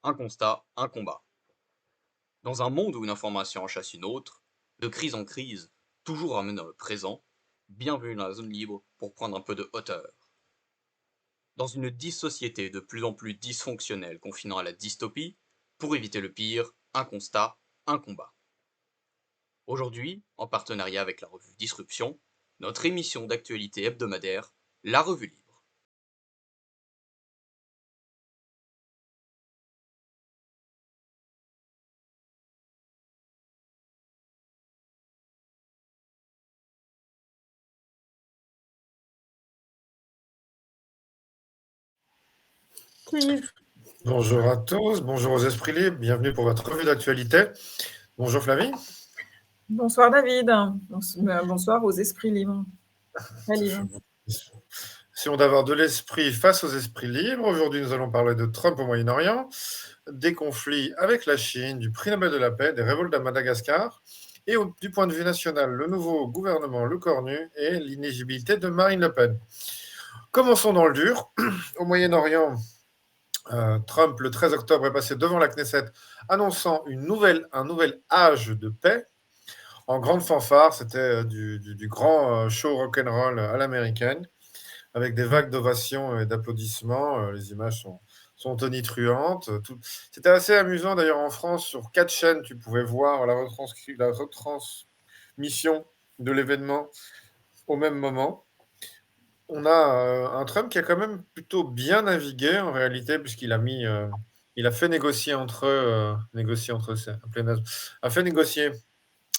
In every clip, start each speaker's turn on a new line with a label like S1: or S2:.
S1: Un constat, un combat. Dans un monde où une information en chasse une autre, de crise en crise, toujours ramené dans le présent, bienvenue dans la zone libre pour prendre un peu de hauteur. Dans une dys-société de plus en plus dysfonctionnelle confinant à la dystopie, pour éviter le pire, un constat, un combat. Aujourd'hui, en partenariat avec la revue Disruption, notre émission d'actualité hebdomadaire, La Revue Libre.
S2: Steve.
S3: Bonjour à tous, bonjour aux esprits libres, bienvenue pour votre revue d'actualité. Bonjour Flavie.
S2: Bonsoir David. Bonsoir aux esprits libres. Très libres.
S3: Essayons d'avoir de l'esprit face aux esprits libres. Aujourd'hui, nous allons parler de Trump au Moyen-Orient, des conflits avec la Chine, du prix Nobel de la paix, des révoltes à Madagascar, et du point de vue national, le nouveau gouvernement Le Cornu et l'inéligibilité de Marine Le Pen. Commençons dans le dur. Au Moyen-Orient, Trump, le 13 octobre, est passé devant la Knesset, annonçant un nouvel âge de paix. En grande fanfare, c'était du grand show rock'n'roll à l'américaine, avec des vagues d'ovations et d'applaudissements. Les images sont tonitruantes. C'était assez amusant d'ailleurs en France, sur 4 chaînes, tu pouvais voir la retransmission de l'événement au même moment. On a un Trump qui a quand même plutôt bien navigué en réalité, puisqu'il a il a fait négocier entre eux, a fait négocier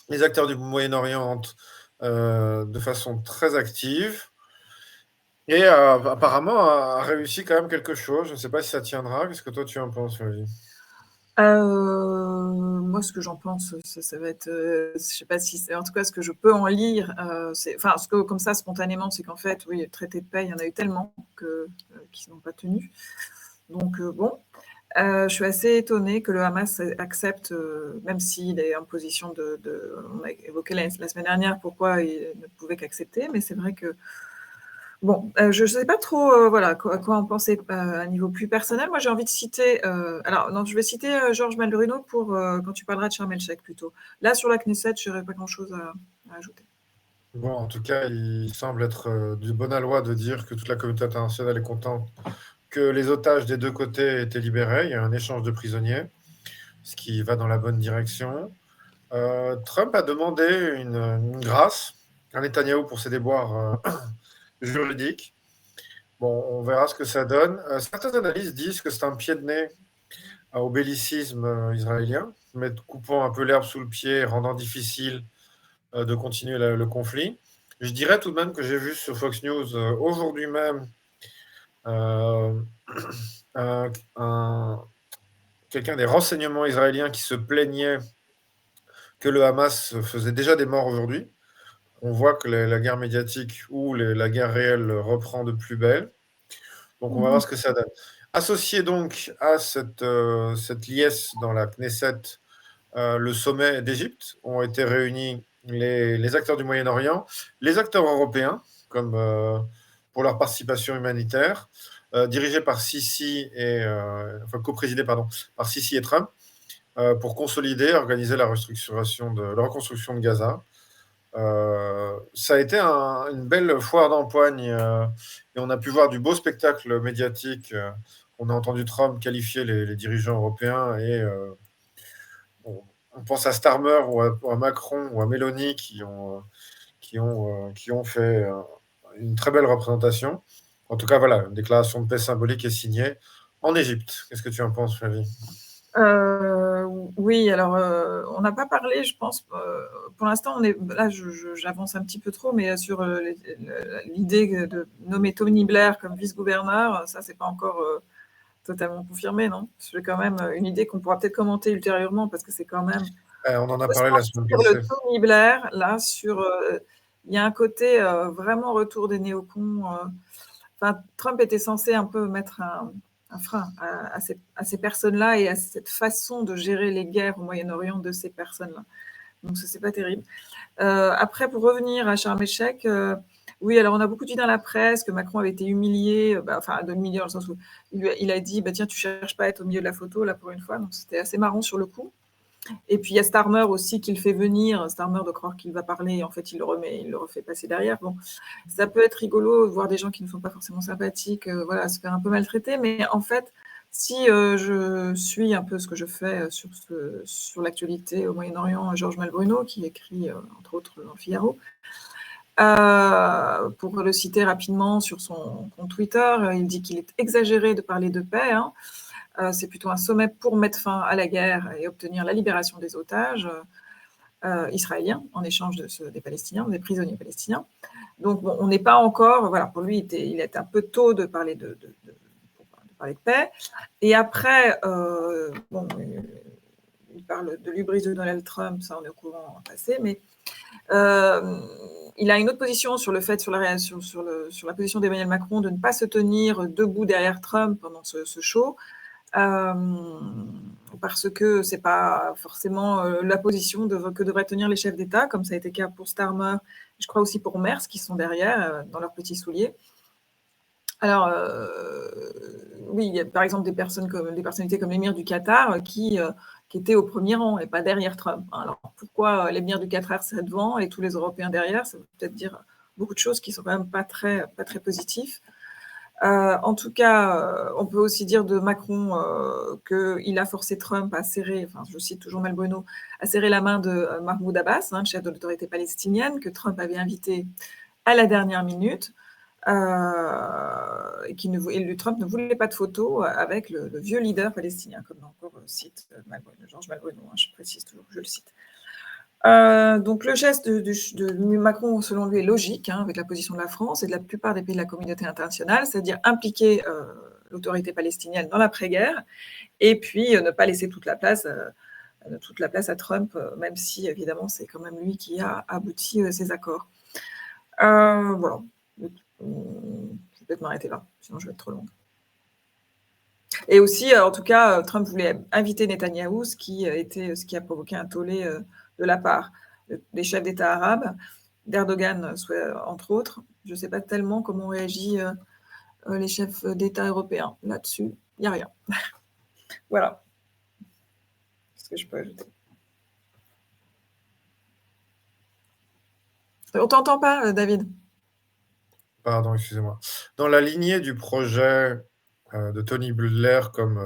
S3: les acteurs du Moyen-Orient de façon très active et apparemment a réussi quand même quelque chose. Je ne sais pas si ça tiendra. Qu'est-ce que toi tu en penses, Flavie?
S2: Moi, ce que j'en pense, ça va être, je sais pas si c'est, en tout cas, ce que je peux en lire, ce que comme ça spontanément, c'est qu'en fait, oui, le traité de paix, il y en a eu tellement qui n'ont pas tenu. Donc bon, je suis assez étonnée que le Hamas accepte, même s'il est en position on a évoqué la semaine dernière pourquoi il ne pouvait qu'accepter, mais c'est vrai que bon, je ne sais pas trop, à quoi en penser, à un niveau plus personnel. Moi, j'ai envie de citer, alors non, je vais citer, Georges Malbrunno pour, quand tu parleras de Sharm el-Sheikh plutôt. Là, sur la Knesset, je n'aurais pas grand-chose à ajouter.
S3: Bon, en tout cas, il semble être du bon aloi de dire que toute la communauté internationale est contente que les otages des deux côtés aient été libérés. Il y a un échange de prisonniers, ce qui va dans la bonne direction. Trump a demandé une grâce à Netanyahou pour ses déboires juridiques. Bon, on verra ce que ça donne. Certaines analyses disent que c'est un pied de nez au bellicisme israélien, mais coupant un peu l'herbe sous le pied, rendant difficile de continuer le conflit. Je dirais tout de même que j'ai vu sur Fox News aujourd'hui même euh, quelqu'un des renseignements israéliens qui se plaignait que le Hamas faisait déjà des morts aujourd'hui. On voit que la guerre médiatique ou la guerre réelle reprend de plus belle. Donc on va voir ce que ça donne. Associé donc à cette liesse dans la Knesset, le sommet d'Égypte, ont été réunis les acteurs du Moyen-Orient, les acteurs européens, comme pour leur participation humanitaire, dirigés par Sisi enfin coprésidés par Sisi et Trump, pour consolider, organiser la reconstruction de Gaza. Ça a été une belle foire d'empoigne et on a pu voir du beau spectacle médiatique. On a entendu Trump qualifier les dirigeants européens et on pense à Starmer ou à Macron ou à Meloni qui ont fait une très belle représentation. En tout cas, voilà, une déclaration de paix symbolique est signée en Égypte. Qu'est-ce que tu en penses, Flavie?
S2: Oui, alors, on n'a pas parlé, je pense, pour l'instant, là, j'avance un petit peu trop, mais sur l'idée de nommer Tony Blair comme vice-gouverneur, ça, c'est pas encore totalement confirmé, non? C'est quand même une idée qu'on pourra peut-être commenter ultérieurement, parce que c'est quand même...
S3: On en a parlé la semaine
S2: Sur
S3: passée.
S2: le Tony Blair, là, il y a un côté vraiment retour des néocons. Trump était censé un peu mettre un frein à ces personnes-là et à cette façon de gérer les guerres au Moyen-Orient de ces personnes-là. Donc ça, c'est pas terrible. Après, pour revenir à Sharm el-Sheikh, oui, alors on a beaucoup dit dans la presse que Macron avait été humilié, enfin humilié dans le sens où il a dit: «Tiens, tu cherches pas à être au milieu de la photo là pour une fois», donc c'était assez marrant sur le coup. Et puis il y a Starmer aussi qui le fait venir, Starmer de croire qu'il va parler, en fait il le refait passer derrière. Bon, ça peut être rigolo de voir des gens qui ne sont pas forcément sympathiques, voilà, se faire un peu maltraiter, mais en fait, si je suis un peu ce que je fais sur l'actualité au Moyen-Orient, Georges Malbruno, qui écrit entre autres dans le Figaro, pour le citer rapidement sur son compte Twitter, il dit qu'il est exagéré de parler de paix, hein. C'est plutôt un sommet pour mettre fin à la guerre et obtenir la libération des otages israéliens en échange des Palestiniens, des prisonniers palestiniens. Donc bon, on n'est pas encore, voilà, pour lui, il est un peu tôt de parler de paix. Et après, bon, il parle de l'hubris de Donald Trump, ça on est au courant passé, mais il a une autre position sur le fait, sur la position d'Emmanuel Macron de ne pas se tenir debout derrière Trump pendant ce show. Parce que c'est pas forcément la position que devraient tenir les chefs d'État, comme ça a été le cas pour Starmer, je crois aussi pour Merz, qui sont derrière, dans leurs petits souliers. Alors, oui, il y a par exemple des personnalités comme l'émir du Qatar qui étaient au premier rang et pas derrière Trump. Alors, pourquoi l'émir du Qatar serait devant et tous les Européens derrière? Ça veut peut-être dire beaucoup de choses qui sont quand même pas très positifs. En tout cas, on peut aussi dire de Macron qu'il a forcé Trump à serrer, enfin je cite toujours Malbruno, à serrer la main de Mahmoud Abbas, le chef de l'autorité palestinienne, que Trump avait invité à la dernière minute, et Trump ne voulait pas de photo avec le vieux leader palestinien, comme encore cite Georges Malbruno, je précise toujours, je le cite. Donc le geste de Macron, selon lui, est logique, avec la position de la France et de la plupart des pays de la communauté internationale, c'est-à-dire impliquer l'autorité palestinienne dans l'après-guerre, et puis ne pas laisser toute la place à Trump, même si évidemment c'est quand même lui qui a abouti ces accords. Voilà. Je vais peut-être m'arrêter là, sinon je vais être trop longue. Et aussi, en tout cas, Trump voulait inviter Netanyahou, ce qui a provoqué un tollé de la part des chefs d'État arabes, d'Erdogan, entre autres. Je ne sais pas tellement comment réagit les chefs d'État européens là-dessus. Il n'y a rien. Voilà. Qu'est-ce que je peux ajouter? On t'entend pas, David?
S3: Pardon, excusez-moi. Dans la lignée du projet de Tony Blair comme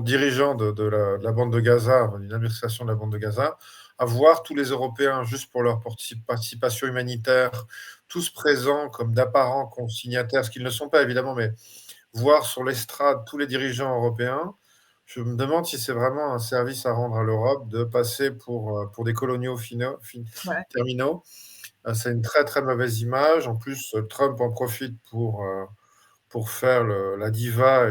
S3: dirigeant de la bande de Gaza, d'une administration de la bande de Gaza, à voir tous les Européens, juste pour leur participation humanitaire, tous présents comme d'apparents consignataires, ce qu'ils ne sont pas évidemment, mais voir sur l'estrade tous les dirigeants européens, je me demande si c'est vraiment un service à rendre à l'Europe de passer pour des coloniaux terminaux. C'est une très très mauvaise image. En plus, Trump en profite pour faire la diva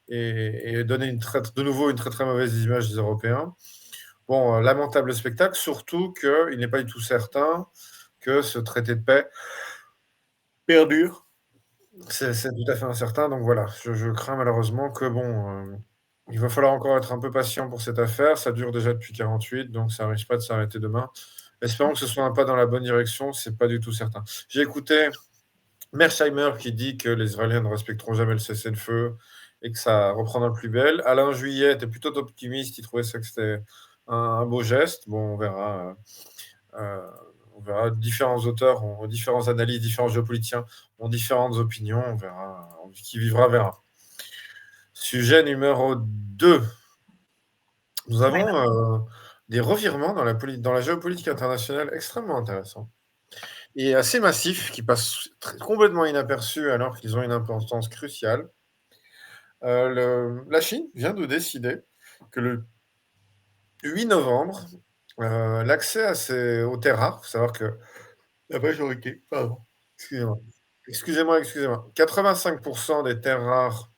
S3: et donner de nouveau une très très mauvaise image des Européens. Bon, lamentable spectacle, surtout qu'il n'est pas du tout certain que ce traité de paix perdure. C'est tout à fait incertain, donc voilà, je crains malheureusement que il va falloir encore être un peu patient pour cette affaire. Ça dure déjà depuis 48, donc ça risque pas de s'arrêter demain. Espérons que ce soit un pas dans la bonne direction, c'est pas du tout certain. J'ai écouté Mearsheimer qui dit que les Israéliens ne respecteront jamais le cessez-le-feu et que ça reprendra le plus belle. Alain Juillet était plutôt optimiste, il trouvait ça que c'était un beau geste. Bon, on verra. On verra. Différents auteurs ont différentes analyses, différents géopoliticiens ont différentes opinions. On verra. Qui vivra verra. Sujet numéro 2. Nous avons des revirements dans la géopolitique internationale extrêmement intéressants et assez massifs qui passent complètement inaperçus alors qu'ils ont une importance cruciale. La Chine vient de décider que le 8 novembre, l'accès aux terres rares, il faut savoir que la majorité, pardon, excusez-moi, 85% des terres rares,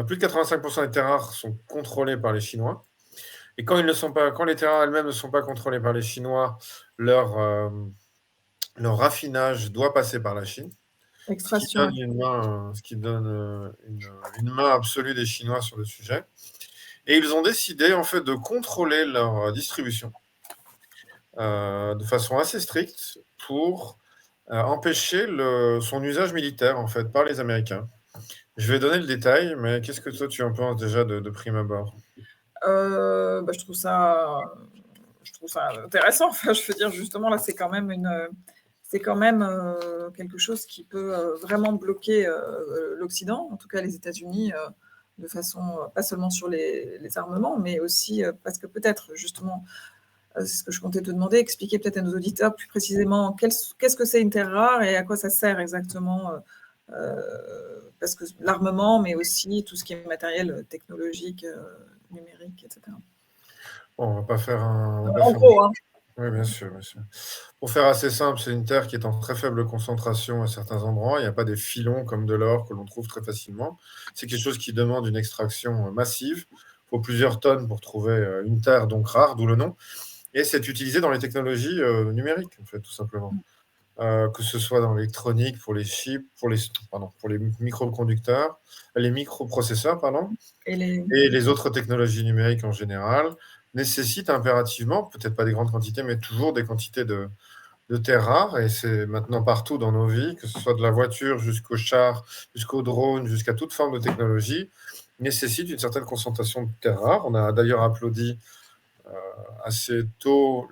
S3: plus de 85% des terres rares sont contrôlées par les Chinois. Et quand les terres rares elles-mêmes ne sont pas contrôlées par les Chinois, leur raffinage doit passer par la Chine. Ce qui donne une main absolue des Chinois sur le sujet. Et ils ont décidé en fait de contrôler leur distribution de façon assez stricte pour empêcher son usage militaire en fait par les Américains. Je vais donner le détail, mais qu'est-ce que toi tu en penses déjà de prime abord?
S2: Bah, je trouve ça intéressant. Enfin, je veux dire, justement, là, c'est quand même quelque chose qui peut vraiment bloquer l'Occident, en tout cas les États-Unis, de façon pas seulement sur les armements, mais aussi parce que peut-être, justement, c'est ce que je comptais te demander, expliquer peut-être à nos auditeurs plus précisément qu'est-ce que c'est une terre rare et à quoi ça sert exactement, parce que l'armement, mais aussi tout ce qui est matériel technologique, numérique, etc.
S3: Bon, on va pas faire un.
S2: En gros, hein.
S3: Oui, bien sûr, bien sûr. Pour faire assez simple, c'est une terre qui est en très faible concentration à certains endroits. Il n'y a pas des filons comme de l'or que l'on trouve très facilement. C'est quelque chose qui demande une extraction massive. Il faut plusieurs tonnes pour trouver une terre donc rare, d'où le nom. Et c'est utilisé dans les technologies numériques, en fait, tout simplement. Que ce soit dans l'électronique, pour les chips, pour les microconducteurs, les microprocesseurs, pardon,
S2: Et
S3: et les autres technologies numériques en général, nécessitent impérativement, peut-être pas des grandes quantités, mais toujours des quantités de terres rares. Et c'est maintenant partout dans nos vies, que ce soit de la voiture jusqu'au char, jusqu'au drone, jusqu'à toute forme de technologie, nécessite une certaine concentration de terres rares. On a d'ailleurs applaudi assez tôt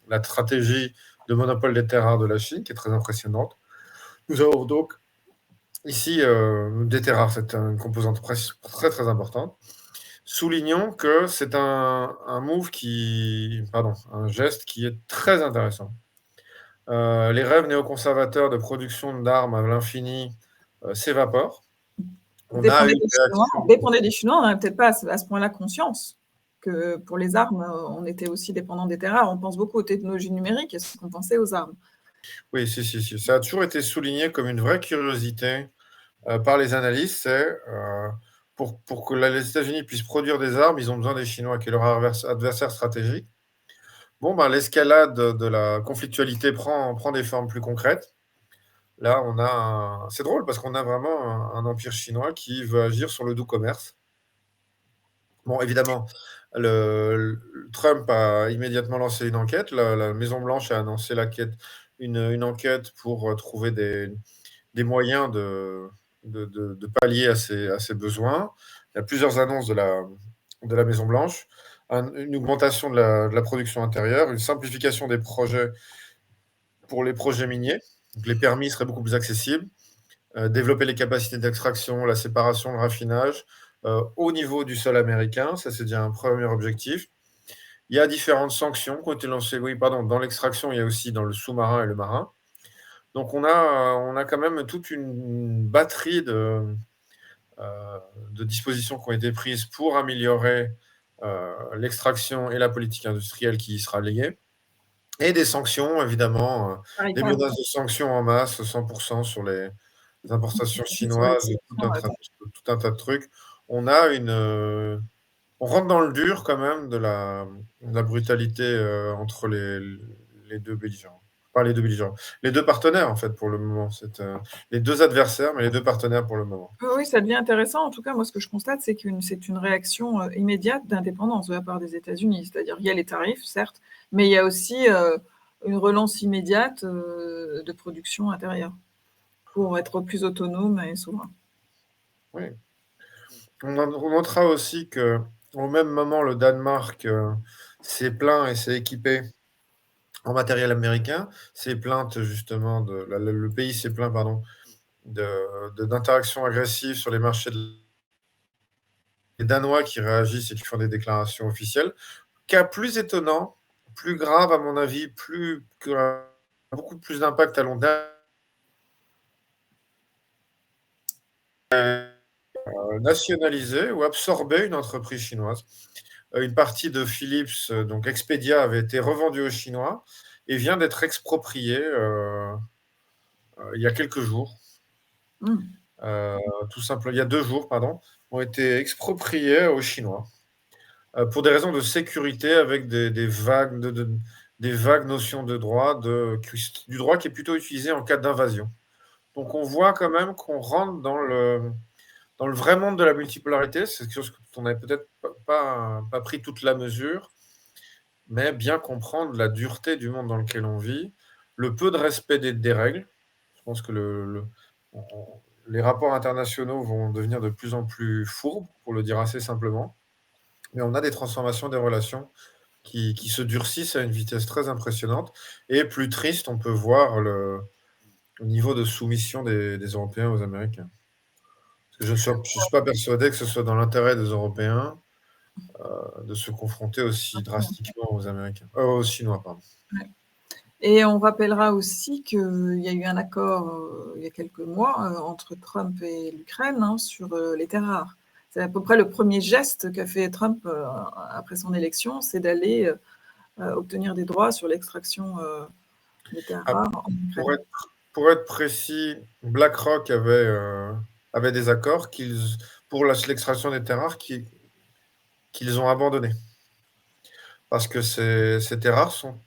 S3: la stratégie de monopole des terres rares de la Chine, qui est très impressionnante. Nous avons donc ici des terres rares, c'est une composante très très importante. Soulignons que c'est un geste qui est très intéressant. Les rêves néoconservateurs de production d'armes à l'infini s'évaporent. On a une réaction.
S2: dépendait des Chinois, on n'avait peut-être pas à ce point-là conscience que pour les armes, on était aussi dépendant des terres rares. On pense beaucoup aux technologies numériques, est-ce qu'on pensait aux armes?
S3: Oui, si. Ça a toujours été souligné comme une vraie curiosité par les analystes. C'est pour que les États-Unis puissent produire des armes, ils ont besoin des Chinois, qui est leur adversaire stratégique. Bon, l'escalade de la conflictualité prend des formes plus concrètes. Là, c'est drôle parce qu'on a vraiment un empire chinois qui veut agir sur le doux commerce. Bon, évidemment, Trump a immédiatement lancé une enquête. La Maison-Blanche a annoncé une enquête pour trouver des moyens de pallier à ces besoins. Il y a plusieurs annonces de la Maison-Blanche. Une augmentation de la production intérieure, une simplification des projets pour les projets miniers. Donc, les permis seraient beaucoup plus accessibles. Développer les capacités d'extraction, la séparation, le raffinage au niveau du sol américain. Ça, c'est déjà un premier objectif. Il y a différentes sanctions qui ont été lancées. Oui, pardon, dans l'extraction, il y a aussi dans le sous-marin et le marin. Donc, on a quand même toute une batterie de dispositions qui ont été prises pour améliorer l'extraction et la politique industrielle qui y sera liée. Et des sanctions, évidemment, des menaces de sanctions en masse, 100% sur les importations chinoises, et tout un tas de trucs. On rentre dans le dur quand même de la brutalité entre les deux belligérants. Pas les deux belligérants. Les deux partenaires, en fait, pour le moment. C'est les deux adversaires, mais les deux partenaires pour le moment.
S2: Oui, ça devient intéressant. En tout cas, moi, ce que je constate, c'est c'est une réaction immédiate d'indépendance de la part des États-Unis. C'est-à-dire, il y a les tarifs, certes, mais il y a aussi une relance immédiate de production intérieure pour être plus autonome et souverain.
S3: Oui. On notera aussi qu'au même moment, le Danemark s'est plaint et s'est équipé en matériel américain. Le pays s'est plaint, pardon, d'interactions agressives sur les marchés des Danois qui réagissent et qui font des déclarations officielles. Cas plus étonnant, plus grave à mon avis, beaucoup plus d'impact à long terme, nationaliser ou absorber une entreprise chinoise. Une partie de Philips, donc Expedia, avait été revendue aux Chinois et vient d'être expropriée il y a quelques jours. Tout simplement, il y a 2 jours, pardon, ont été expropriés aux Chinois pour des raisons de sécurité avec des vagues notions de droit, du droit qui est plutôt utilisé en cas d'invasion. Donc on voit quand même qu'on rentre dans le vrai monde de la multipolarité. C'est quelque chose qu'on n'avait peut-être pas pris toute la mesure, mais bien comprendre la dureté du monde dans lequel on vit, le peu de respect des règles. Je pense que les rapports internationaux vont devenir de plus en plus fourbes, pour le dire assez simplement. Mais on a des transformations des relations qui se durcissent à une vitesse très impressionnante. Et plus triste, on peut voir le niveau de soumission des Européens aux Américains. Parce que je ne suis pas persuadé que ce soit dans l'intérêt des Européens de se confronter aussi drastiquement aux Américains, aux Chinois, pardon.
S2: Ouais. Et on rappellera aussi qu'il y a eu un accord il y a quelques mois entre Trump et l'Ukraine sur les terres rares. C'est à peu près le premier geste qu'a fait Trump après son élection, c'est d'aller obtenir des droits sur l'extraction des terres rares en Ukraine.
S3: Pour être précis, BlackRock avait des accords pour l'extraction des terres rares qu'ils ont abandonnés. Parce que ces terres rares sont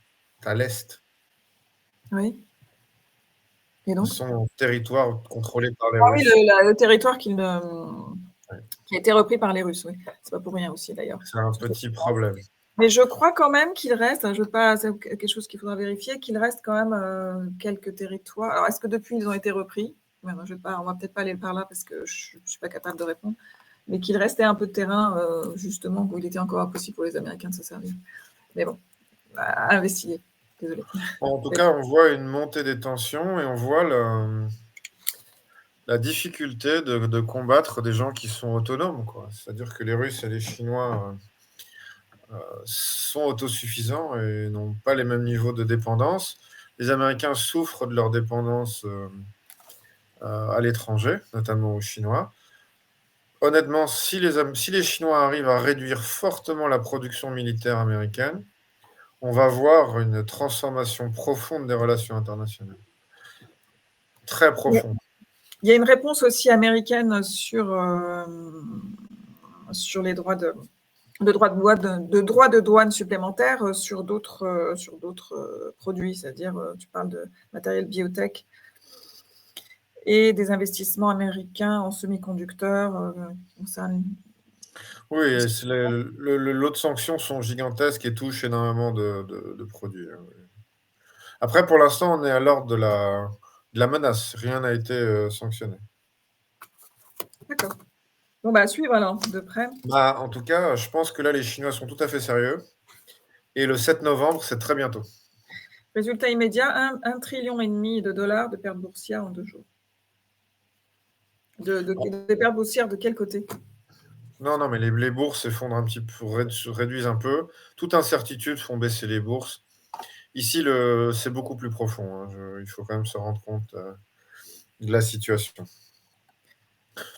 S3: à l'est.
S2: Oui. Et donc
S3: Ce sont en territoire contrôlé par les
S2: Russes.
S3: Oui,
S2: le territoire qui a été repris par les Russes, oui. C'est pas pour rien aussi, d'ailleurs.
S3: C'est un petit problème.
S2: Mais je crois quand même qu'il reste, c'est quelque chose qu'il faudra vérifier, qu'il reste quand même quelques territoires. Alors, est-ce que depuis, ils ont été repris? On va peut-être pas aller par là parce que je ne suis pas capable de répondre. Mais qu'il restait un peu de terrain, justement, où il était encore impossible pour les Américains de se servir. Mais bon, à investiguer. Désolée.
S3: En tout cas, on voit une montée des tensions et on voit la difficulté de combattre des gens qui sont autonomes. C'est-à-dire que les Russes et les Chinois sont autosuffisants et n'ont pas les mêmes niveaux de dépendance. Les Américains souffrent de leur dépendance à l'étranger, notamment aux Chinois. Honnêtement, si les Chinois arrivent à réduire fortement la production militaire américaine, on va voir une transformation profonde des relations internationales. Très profonde.
S2: Il y a une réponse aussi américaine sur les droits de douane supplémentaires sur d'autres produits, c'est-à-dire tu parles de matériel biotech et des investissements américains en semi-conducteurs.
S3: Oui, l'autre sanctions sont gigantesques et touchent énormément de produits. Après, pour l'instant, on est à l'ordre de la menace. Rien n'a été sanctionné.
S2: D'accord. Bon, à suivre alors, de près.
S3: En tout cas, je pense que là, les Chinois sont tout à fait sérieux. Et le 7 novembre, c'est très bientôt.
S2: Résultat immédiat, 1,5 trillion de dollars de pertes boursières en 2 jours. Des pertes boursières de quel côté?
S3: Non, mais les bourses s'effondrent un petit peu, réduisent un peu. Toute incertitude font baisser les bourses. Ici, c'est beaucoup plus profond. Il faut quand même se rendre compte de la situation.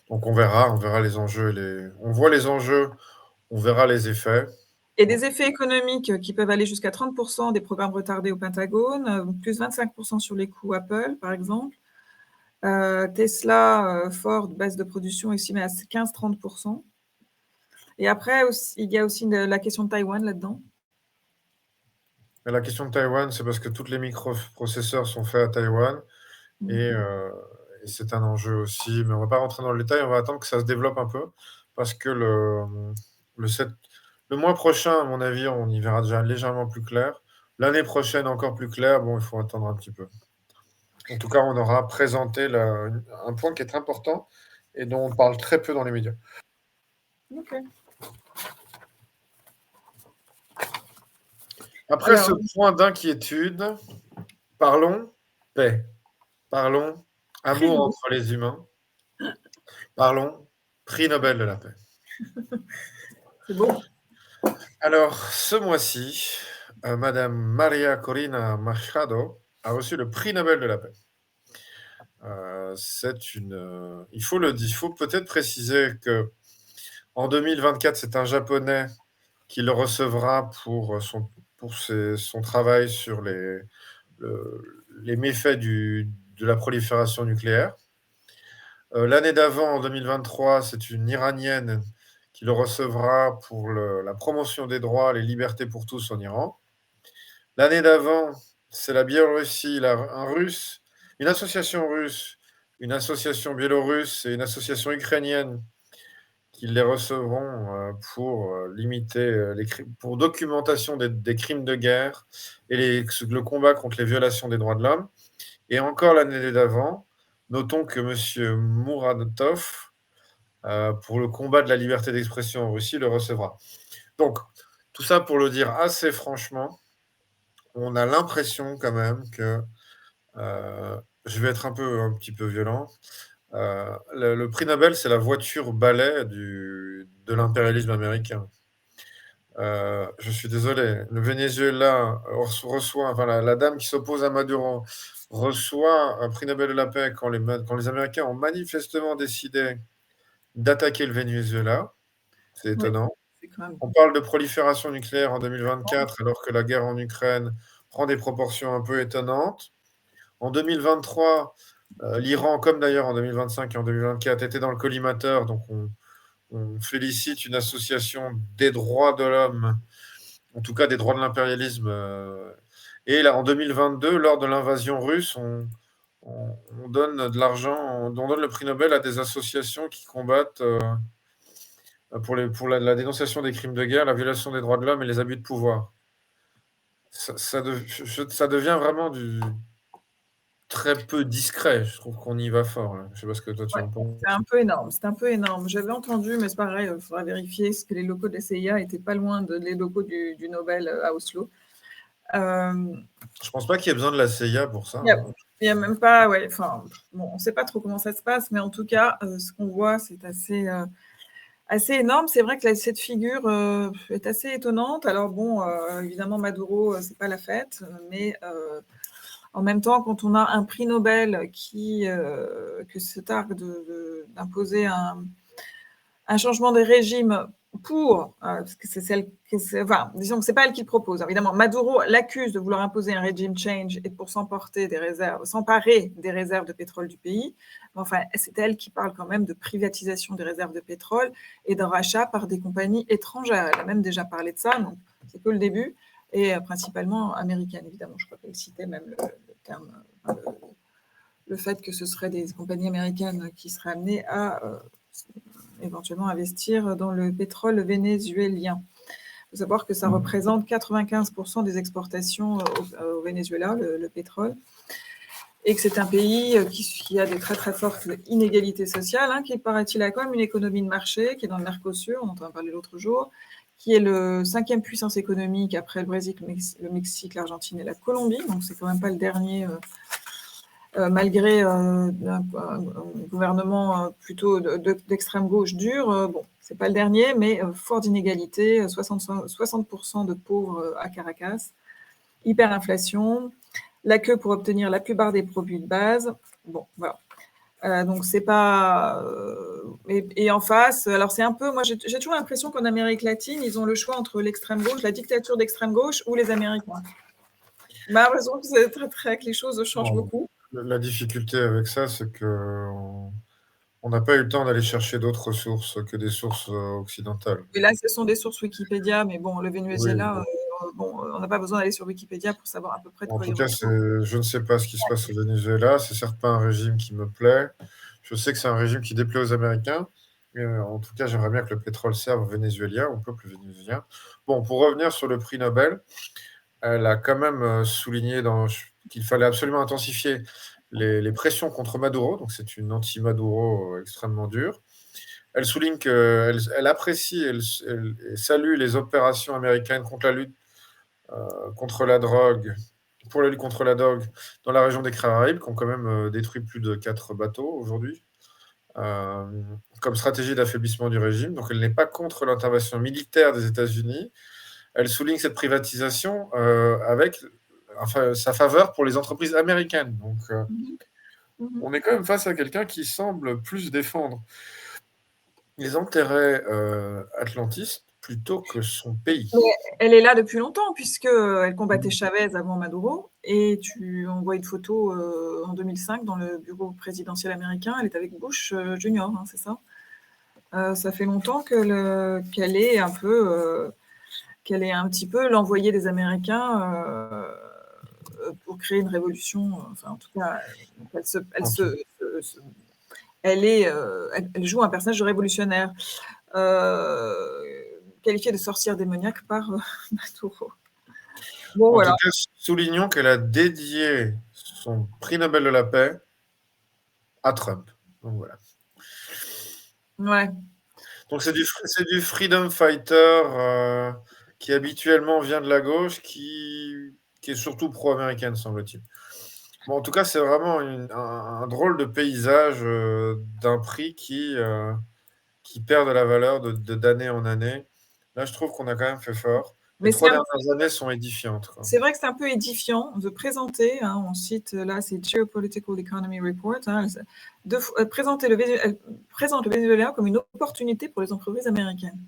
S3: Donc on verra les enjeux. On voit les enjeux, on verra les effets.
S2: Et des effets économiques qui peuvent aller jusqu'à 30% des programmes retardés au Pentagone, plus 25% sur les coûts Apple, par exemple. Tesla, Ford, baisse de production estimée à 15-30%. Et après, il y a aussi la question de Taïwan là-dedans.
S3: La question de Taïwan, c'est parce que tous les microprocesseurs sont faits à Taïwan. Et c'est un enjeu aussi. Mais on ne va pas rentrer dans le détail, on va attendre que ça se développe un peu. Parce que le mois prochain, à mon avis, on y verra déjà légèrement plus clair. L'année prochaine, encore plus clair. Bon, il faut attendre un petit peu. En tout cas, on aura présenté un point qui est important et dont on parle très peu dans les médias.
S2: Ok.
S3: Après ce point d'inquiétude, parlons paix. Parlons amour entre les humains. Parlons prix Nobel de la paix.
S2: C'est beau.
S3: Alors, ce mois-ci, Madame Maria Corina Machado a reçu le prix Nobel de la paix. Il faut peut-être préciser que en 2024, c'est un Japonais qui le recevra pour son travail sur les méfaits de la prolifération nucléaire. L'année d'avant, en 2023, c'est une Iranienne qui le recevra pour la promotion des droits, les libertés pour tous en Iran. L'année d'avant, c'est la Biélorussie, un Russe, une association russe, une association biélorusse et une association ukrainienne qu'ils les recevront pour limiter pour documentation des crimes de guerre et le combat contre les violations des droits de l'homme. Et encore l'année d'avant, notons que M. Muratov, pour le combat de la liberté d'expression en Russie, le recevra. Donc, tout ça pour le dire assez franchement, on a l'impression quand même que, je vais être un petit peu violent, le prix Nobel, c'est la voiture balai de l'impérialisme américain. Je suis désolé, le Venezuela reçoit, enfin la dame qui s'oppose à Maduro reçoit un prix Nobel de la paix quand les Américains ont manifestement décidé d'attaquer le Venezuela. C'est
S2: Ouais,
S3: étonnant.
S2: c'est quand même.
S3: On parle de prolifération nucléaire en 2024 alors que la guerre en Ukraine prend des proportions un peu étonnantes. En 2023, l'Iran, comme d'ailleurs en 2025 et en 2024, était dans le collimateur, donc on félicite une association des droits de l'homme, en tout cas des droits de l'impérialisme. Et là, en 2022, lors de l'invasion russe, on donne de l'argent, on donne le prix Nobel à des associations qui combattent pour la dénonciation des crimes de guerre, la violation des droits de l'homme et les abus de pouvoir. Ça devient vraiment très peu discret. Je trouve qu'on y va fort, là. Je sais pas ce que toi tu
S2: Ouais,
S3: en penses.
S2: c'est un peu énorme. C'est un peu énorme. J'avais entendu, mais c'est pareil, il faudra vérifier que les locaux de la CIA étaient pas loin des locaux du Nobel à Oslo.
S3: Je pense pas qu'il y ait besoin de la CIA pour ça,
S2: Il
S3: hein.
S2: n'y a même pas, ouais, enfin, bon, on ne sait pas trop comment ça se passe, mais en tout cas, ce qu'on voit, c'est assez énorme. C'est vrai que cette figure est assez étonnante. Alors bon, évidemment, Maduro, c'est pas la fête, mais en même temps, quand on a un prix Nobel que se targue d'imposer un changement des régimes parce que c'est celle, enfin, disons que c'est pas elle qui le propose. Évidemment, Maduro l'accuse de vouloir imposer un régime change et pour s'emparer des réserves de pétrole du pays. Mais enfin, c'est elle qui parle quand même de privatisation des réserves de pétrole et de rachat par des compagnies étrangères. Elle a même déjà parlé de ça, donc c'est que le début, et principalement américaine, évidemment. Je crois qu'elle citait même le terme, le fait que ce seraient des compagnies américaines qui seraient amenées à éventuellement investir dans le pétrole vénézuélien. Il faut savoir que ça représente 95% des exportations au Venezuela, le pétrole, et que c'est un pays qui a des très très fortes inégalités sociales, qui paraît-il a quand même une économie de marché, qui est dans le Mercosur, on en parlait l'autre jour, qui est le 5e puissance économique après le Brésil, le Mexique, l'Argentine et la Colombie, donc c'est quand même pas le dernier malgré un gouvernement plutôt d'extrême gauche dur. Bon, c'est pas le dernier, mais fort d'inégalité, 60% de pauvres à Caracas, hyperinflation, la queue pour obtenir la plupart des produits de base. Bon, voilà. Donc c'est pas et en face, alors c'est un peu, moi j'ai toujours l'impression qu'en Amérique latine, ils ont le choix entre l'extrême gauche, la dictature d'extrême gauche ou les Américains. J'ai l'impression que c'est très que les choses changent beaucoup.
S3: La difficulté avec ça, c'est que on n'a pas eu le temps d'aller chercher d'autres sources que des sources occidentales.
S2: Et là, ce sont des sources Wikipédia, mais bon, le
S3: Oui,
S2: Venezuela, bon, on n'a pas besoin d'aller sur Wikipédia pour savoir à peu près de
S3: en
S2: quoi
S3: tout
S2: il
S3: cas,
S2: retourne.
S3: je ne sais pas ce qui se passe au Venezuela. C'est certes pas un régime qui me plaît. Je sais que c'est un régime qui déplaît aux Américains. Mais en tout cas, j'aimerais bien que le pétrole serve aux Vénézuéliens, au peuple vénézuélien. Bon, pour revenir sur le prix Nobel, elle a quand même souligné qu'il fallait absolument intensifier les pressions contre Maduro. Donc, c'est une anti-Maduro extrêmement dure. Elle souligne qu'elle apprécie et salue les opérations américaines contre la lutte contre la drogue, pour la lutte contre la drogue dans la région des Caraïbes, qui ont quand même détruit plus de 4 bateaux aujourd'hui, comme stratégie d'affaiblissement du régime. Donc elle n'est pas contre l'intervention militaire des États-Unis. Elle souligne cette privatisation avec sa faveur pour les entreprises américaines. Donc on est quand même face à quelqu'un qui semble plus défendre les intérêts atlantistes plutôt que son pays.
S2: Mais elle est là depuis longtemps, puisqu'elle combattait Chavez avant Maduro. Et on voit une photo en 2005 dans le bureau présidentiel américain. Elle est avec Bush Junior, c'est ça. Ça fait longtemps qu'elle est un peu, qu'elle est un petit peu l'envoyée des Américains pour créer une révolution. Enfin, en tout cas, elle joue un personnage de révolutionnaire. qualifiée de sorcière démoniaque par Maduro. Bon,
S3: En
S2: voilà.
S3: tout cas, soulignons qu'elle a dédié son prix Nobel de la paix à Trump. Donc voilà.
S2: Ouais.
S3: Donc c'est du freedom fighter qui habituellement vient de la gauche, qui est surtout pro-américaine, semble-t-il. Bon, en tout cas, c'est vraiment un drôle de paysage d'un prix qui perd de la valeur d'année en année. Là, je trouve qu'on a quand même fait fort. Les
S2: Mais
S3: 3 dernières années sont édifiantes, quoi.
S2: c'est vrai que c'est un peu édifiant de présenter, hein, on cite là, c'est Geopolitical Economy Report, hein, elle présente le Venezuela comme une opportunité pour les entreprises américaines.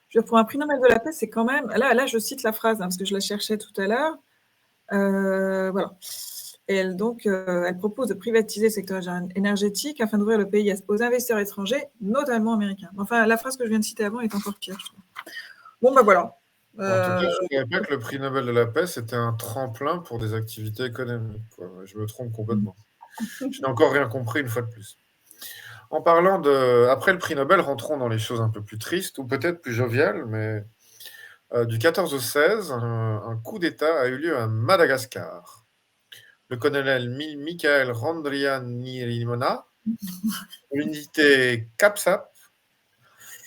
S2: Je veux dire, pour un prix Nobel de la paix, c'est quand même. Là, je cite la phrase, hein, parce que je la cherchais tout à l'heure. Voilà. Et elle propose de privatiser le secteur énergétique afin d'ouvrir le pays aux investisseurs étrangers, notamment américains. Enfin, la phrase que je viens de citer avant est encore pire, je trouve. Bon, ben voilà.
S3: En tout cas, je ne savais pas que le prix Nobel de la paix, c'était un tremplin pour des activités économiques, quoi. Je me trompe complètement. Je n'ai encore rien compris une fois de plus. En parlant de... Après le prix Nobel, rentrons dans les choses un peu plus tristes, ou peut-être plus joviales, mais du 14 au 16, un coup d'État a eu lieu à Madagascar. Le colonel Michael Randrianirina, l'unité CAPSAP,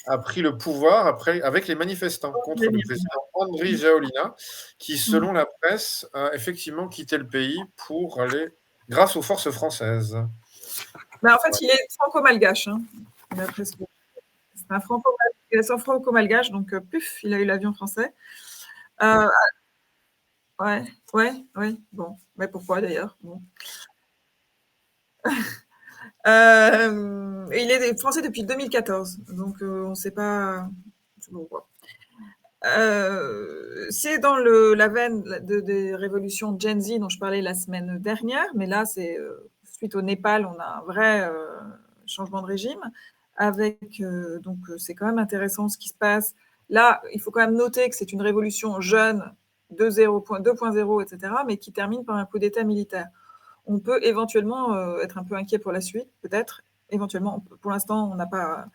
S3: a pris le pouvoir avec les manifestants contre le président Andry Rajoelina, qui, selon la presse, a effectivement quitté le pays pour aller grâce aux forces françaises.
S2: En fait, il est franco-malgache. Hein. C'est un franco-malgache, donc puf, il a eu l'avion français. Ouais. Bon, mais pourquoi d'ailleurs? Bon. Il est français depuis 2014, donc on ne sait pas. Bon, c'est dans la veine des révolutions Gen Z dont je parlais la semaine dernière, mais là, c'est suite au Népal, on a un vrai changement de régime. Donc, c'est quand même intéressant ce qui se passe. Là, il faut quand même noter que c'est une révolution jeune, 2.0, etc., mais qui termine par un coup d'État militaire. On peut éventuellement être un peu inquiet pour la suite, peut-être. Éventuellement, pour l'instant, on n'a pas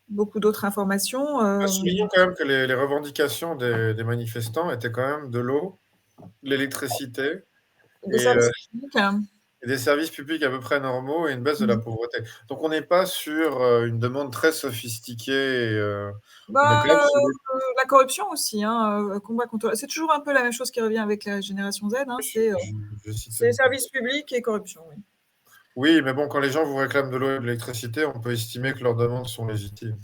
S2: beaucoup d'autres informations.
S3: Soulignons quand même que les revendications des manifestants étaient quand même de l'eau, de l'électricité et des services publics à peu près normaux et une baisse de la pauvreté. Donc on n'est pas sur une demande très sophistiquée.
S2: La corruption aussi, hein, combat contre. C'est toujours un peu la même chose qui revient avec la génération Z. Hein, c'est services publics et corruption. Oui.
S3: Oui, mais bon, quand les gens vous réclament de l'eau et de l'électricité, on peut estimer que leurs demandes sont légitimes.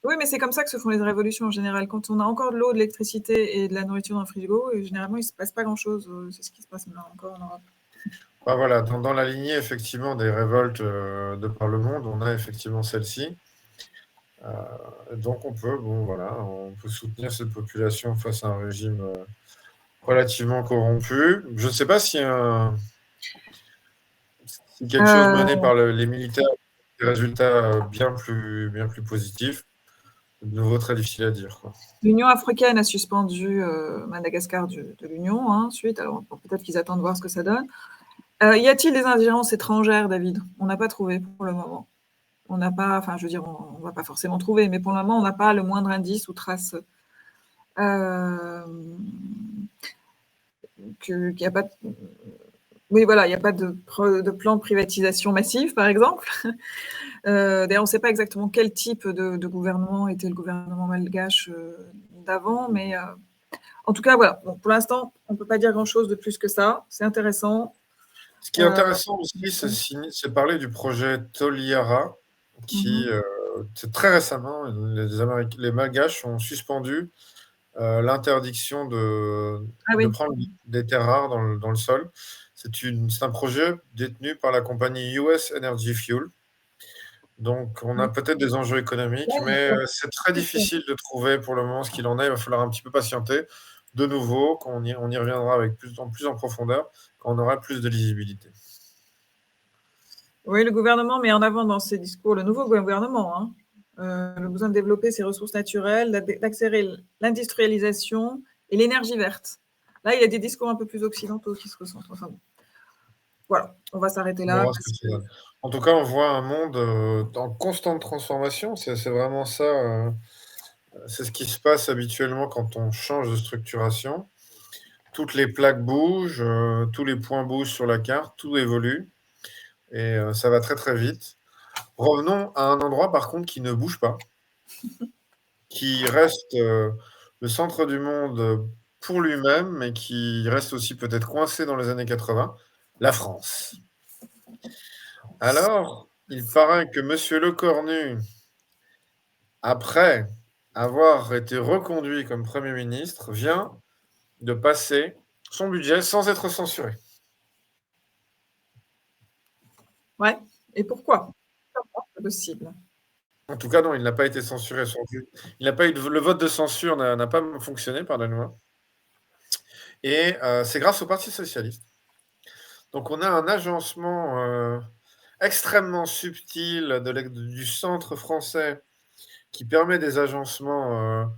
S2: Oui, mais c'est comme ça que se font les révolutions en général. Quand on a encore de l'eau, de l'électricité et de la nourriture dans le frigo, généralement, il ne se passe pas grand-chose. C'est ce qui se passe maintenant encore en Europe.
S3: Voilà, dans la lignée effectivement des révoltes de par le monde, on a effectivement celle-ci. Donc on peut soutenir cette population face à un régime relativement corrompu. Je ne sais pas si quelque chose mené par les militaires a des résultats bien plus positifs. De nouveau très difficile à dire, quoi.
S2: L'Union africaine a suspendu Madagascar de l'Union ensuite. Alors peut-être qu'ils attendent de voir ce que ça donne. Y a-t-il des ingérences étrangères, David? On n'a pas trouvé pour le moment. On n'a pas, enfin, je veux dire, on ne va pas forcément trouver, mais pour le moment, on n'a pas le moindre indice ou trace qu'il n'y a pas. Oui, voilà, il n'y a pas de plan de privatisation massive, par exemple. D'ailleurs, on ne sait pas exactement quel type de gouvernement était le gouvernement malgache d'avant, mais en tout cas, voilà. Bon, pour l'instant, on ne peut pas dire grand-chose de plus que ça. C'est intéressant.
S3: Ce qui est intéressant aussi, c'est parler du projet Toliara, qui, c'est très récemment, les Malgaches ont suspendu l'interdiction de prendre des terres rares dans le sol. C'est un projet détenu par la compagnie US Energy Fuel. Donc, on a peut-être des enjeux économiques, mais c'est très difficile de trouver pour le moment ce qu'il en est. Il va falloir un petit peu patienter. De nouveau, on y reviendra avec plus en profondeur quand on aura plus de lisibilité.
S2: Oui, le gouvernement met en avant dans ses discours, le nouveau gouvernement, le besoin de développer ses ressources naturelles, d'accélérer l'industrialisation et l'énergie verte. Là, il y a des discours un peu plus occidentaux qui se ressentent. Enfin bon. Voilà, on va s'arrêter là.
S3: En tout cas, on voit un monde en constante transformation. C'est vraiment ça. C'est ce qui se passe habituellement quand on change de structuration. Toutes les plaques bougent, tous les points bougent sur la carte, tout évolue et ça va très très vite. Revenons à un endroit par contre qui ne bouge pas, qui reste le centre du monde pour lui-même, mais qui reste aussi peut-être coincé dans les années 80, la France. Alors, il paraît que Monsieur Lecornu, après avoir été reconduit comme Premier ministre, vient de passer son budget sans être censuré.
S2: Ouais. Et pourquoi? C'est possible.
S3: En tout cas, non, il n'a pas été censuré. Il n'a pas eu le vote de censure n'a pas fonctionné, pardonnez-moi. Et c'est grâce au Parti socialiste. Donc, on a un agencement extrêmement subtil du centre français qui permet des agencements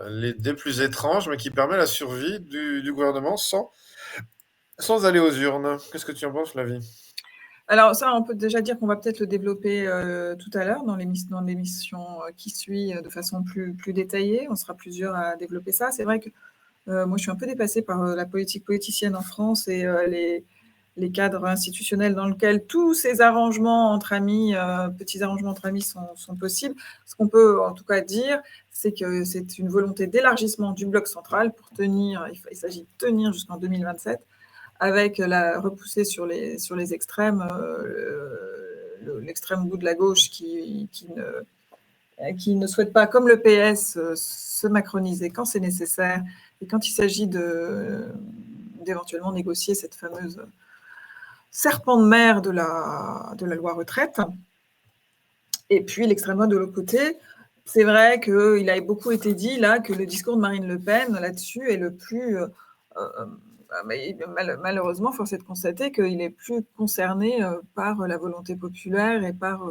S3: des plus étranges, mais qui permet la survie du gouvernement sans aller aux urnes. Qu'est-ce que tu en penses, Flavie?
S2: Alors ça, on peut déjà dire qu'on va peut-être le développer tout à l'heure dans l'émission qui suit de façon plus détaillée. On sera plusieurs à développer ça. C'est vrai que moi, je suis un peu dépassée par la politique politicienne en France et les cadres institutionnels dans lesquels tous ces arrangements entre amis, petits arrangements entre amis sont possibles. Ce qu'on peut en tout cas dire, c'est que c'est une volonté d'élargissement du bloc central pour tenir, il s'agit de tenir jusqu'en 2027, avec la repoussée sur les extrêmes, l'extrême bout de la gauche qui ne souhaite pas, comme le PS, se macroniser quand c'est nécessaire et quand il s'agit d'éventuellement négocier cette fameuse serpent de mer de la loi retraite. Et puis l'extrême droite de l'autre côté, c'est vrai qu'il a beaucoup été dit là que le discours de Marine Le Pen là-dessus est le plus... malheureusement, force est de constater qu'il est plus concerné par la volonté populaire et par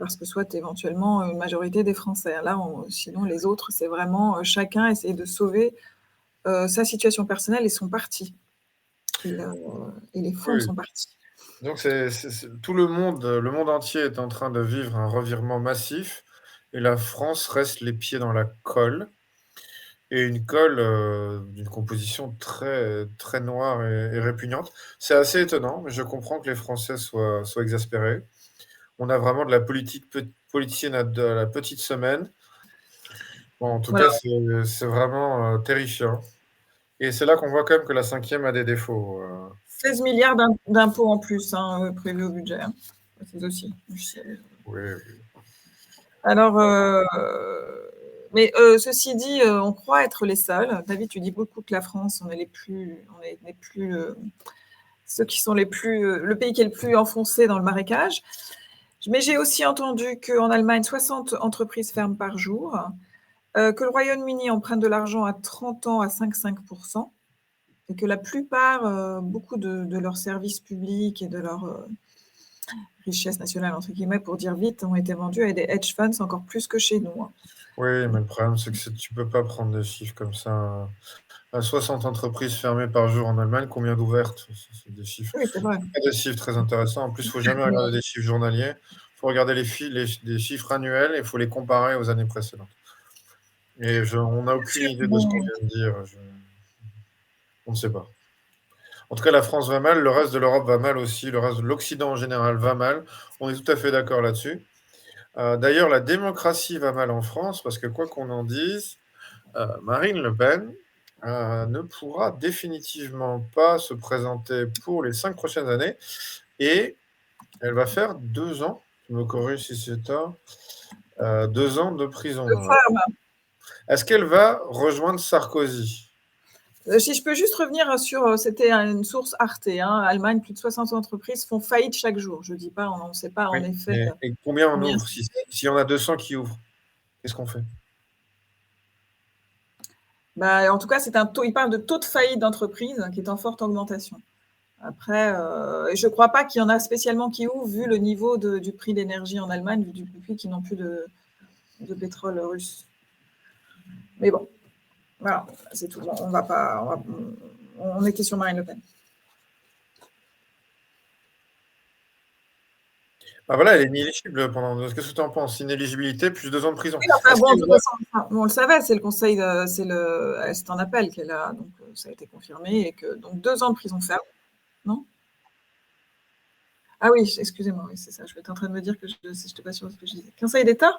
S2: ce que soit éventuellement une majorité des Français. Là, sinon, les autres, c'est vraiment chacun essayer de sauver sa situation personnelle et son parti. Et les fonds de son parti.
S3: Donc, tout le monde entier est en train de vivre un revirement massif et la France reste les pieds dans la colle. Et une colle d'une composition très, très noire et répugnante. C'est assez étonnant, mais je comprends que les Français soient exaspérés. On a vraiment de la politique politicienne de la petite semaine. Bon, en tout cas, c'est vraiment terrifiant. Et c'est là qu'on voit quand même que la cinquième a des défauts.
S2: 16 milliards d'impôts en plus prévus au budget. C'est aussi.
S3: Oui.
S2: Alors, mais ceci dit, on croit être les seuls. David, tu dis beaucoup que la France, on est les plus ceux qui sont le pays qui est le plus enfoncé dans le marécage. Mais j'ai aussi entendu qu'en Allemagne, 60 entreprises ferment par jour, que le Royaume-Uni emprunte de l'argent à 30 ans à 5,5%, et que la plupart, beaucoup de leurs services publics et de leur richesse nationale, entre guillemets, pour dire vite, ont été vendus à des hedge funds encore plus que chez nous.
S3: Oui, mais le problème, c'est que tu ne peux pas prendre des chiffres comme ça. À 60 entreprises fermées par jour en Allemagne, combien d'ouvertes? C'est des chiffres.
S2: Oui, c'est vrai.
S3: Des chiffres très intéressants. En plus, il ne faut jamais regarder des chiffres journaliers. Il faut regarder les chiffres annuels et il faut les comparer aux années précédentes. Et on n'a aucune idée de ce qu'on vient de dire. On ne sait pas. En tout cas, la France va mal, le reste de l'Europe va mal aussi, le reste de l'Occident en général va mal. On est tout à fait d'accord là-dessus. D'ailleurs, la démocratie va mal en France parce que quoi qu'on en dise, Marine Le Pen ne pourra définitivement pas se présenter pour les 5 prochaines années et elle va faire 2 ans, je me corrige si c'est tort, 2 ans de prison. Est-ce qu'elle va rejoindre Sarkozy?
S2: Si je peux juste revenir sur, c'était une source Arte, Allemagne, plus de 60 entreprises font faillite chaque jour. Je ne dis pas, on ne sait pas en effet.
S3: Et combien on ouvre? S'il y en a 200 qui ouvrent, qu'est-ce qu'on fait?
S2: En tout cas, il parle de taux de faillite d'entreprise qui est en forte augmentation. Après, je ne crois pas qu'il y en a spécialement qui ouvrent, vu le niveau du prix d'énergie en Allemagne, depuis qu'ils n'ont plus de pétrole russe. Mais bon, voilà, c'est tout. On était sur Marine Le Pen.
S3: Ah voilà, elle est inéligible pendant. Qu'est-ce que tu en penses? Inéligibilité plus 2 ans de prison.
S2: Oui, enfin,
S3: Est-ce
S2: bon, de
S3: qu'il
S2: toute
S3: va-
S2: façon, on le savait, c'est le conseil, c'est un appel qu'elle a, donc ça a été confirmé, et que donc 2 ans de prison ferme, non? Ah oui, excusez-moi, oui, c'est ça. Je suis en train de me dire que je n'étais pas sûre de ce que je disais. Conseil d'État?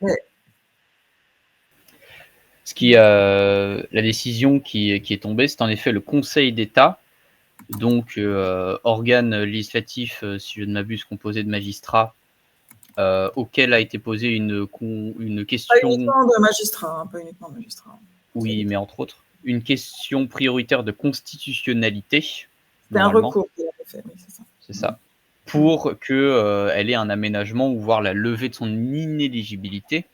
S2: Ouais.
S4: La décision qui est tombée, c'est en effet le Conseil d'État, donc organe législatif, si je ne m'abuse, composé de magistrats, auquel a été posée une
S2: Pas
S4: question.
S2: uniquement de magistrats, hein, pas uniquement de magistrats.
S4: Oui, mais entre autres, une question prioritaire de constitutionnalité,
S2: C'est un
S4: normalement.
S2: recours qu'il avait fait, oui, c'est ça.
S4: C'est ça. Pour qu'elle ait un aménagement ou voir la levée de son inéligibilité.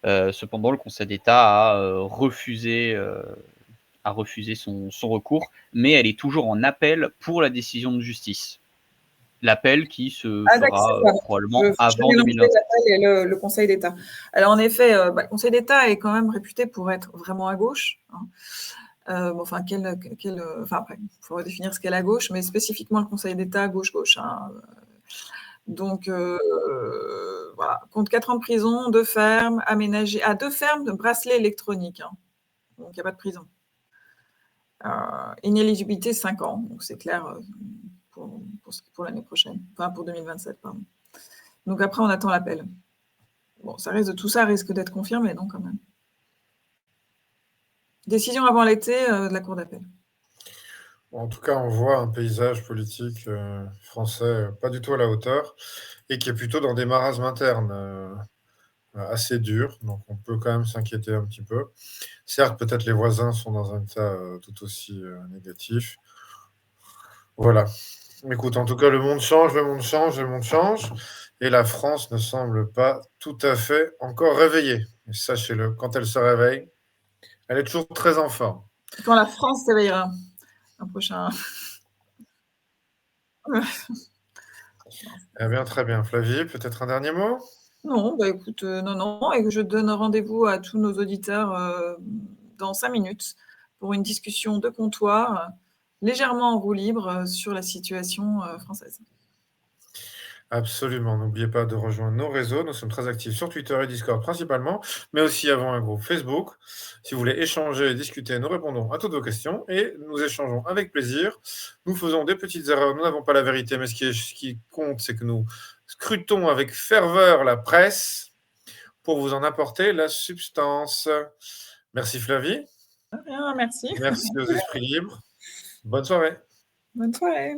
S4: Cependant, le Conseil d'État a refusé son recours, mais elle est toujours en appel pour la décision de justice. L'appel qui se fera probablement avant 2020.
S2: Et le Conseil d'État. Alors en effet, le Conseil d'État est quand même réputé pour être vraiment à gauche. Hein. Enfin, après, il faudra définir ce qu'est la gauche, mais spécifiquement le Conseil d'État gauche-gauche. Hein. Donc voilà, compte 4 ans de prison, 2 fermes, aménagé à 2 fermes de bracelets électroniques. Hein. Donc il n'y a pas de prison. Inéligibilité 5 ans, donc c'est clair pour l'année prochaine, enfin pour 2027, pardon. Donc après, on attend l'appel. Bon, tout ça risque d'être confirmé, non, quand même. Décision avant l'été de la Cour d'appel.
S3: En tout cas, on voit un paysage politique français pas du tout à la hauteur et qui est plutôt dans des marasmes internes assez durs. Donc, on peut quand même s'inquiéter un petit peu. Certes, peut-être les voisins sont dans un état tout aussi négatif. Voilà. Écoute, en tout cas, le monde change, le monde change, le monde change. Et la France ne semble pas tout à fait encore réveillée. Et sachez-le, quand elle se réveille, elle est toujours très en forme.
S2: Quand la France s'éveillera, un prochain.
S3: Eh bien, très bien. Flavie, peut-être un dernier mot?
S2: Non, écoute, non, et que je donne rendez-vous à tous nos auditeurs dans 5 minutes pour une discussion de comptoir légèrement en roue libre sur la situation française.
S3: Absolument. N'oubliez pas de rejoindre nos réseaux. Nous sommes très actifs sur Twitter et Discord principalement, mais aussi avons un groupe Facebook. Si vous voulez échanger et discuter, nous répondons à toutes vos questions et nous échangeons avec plaisir. Nous faisons des petites erreurs. Nous n'avons pas la vérité, mais ce qui compte, c'est que nous scrutons avec ferveur la presse pour vous en apporter la substance. Merci Flavie.
S2: Rien, merci.
S3: Merci aux esprits libres. Bonne soirée.
S2: Bonne soirée.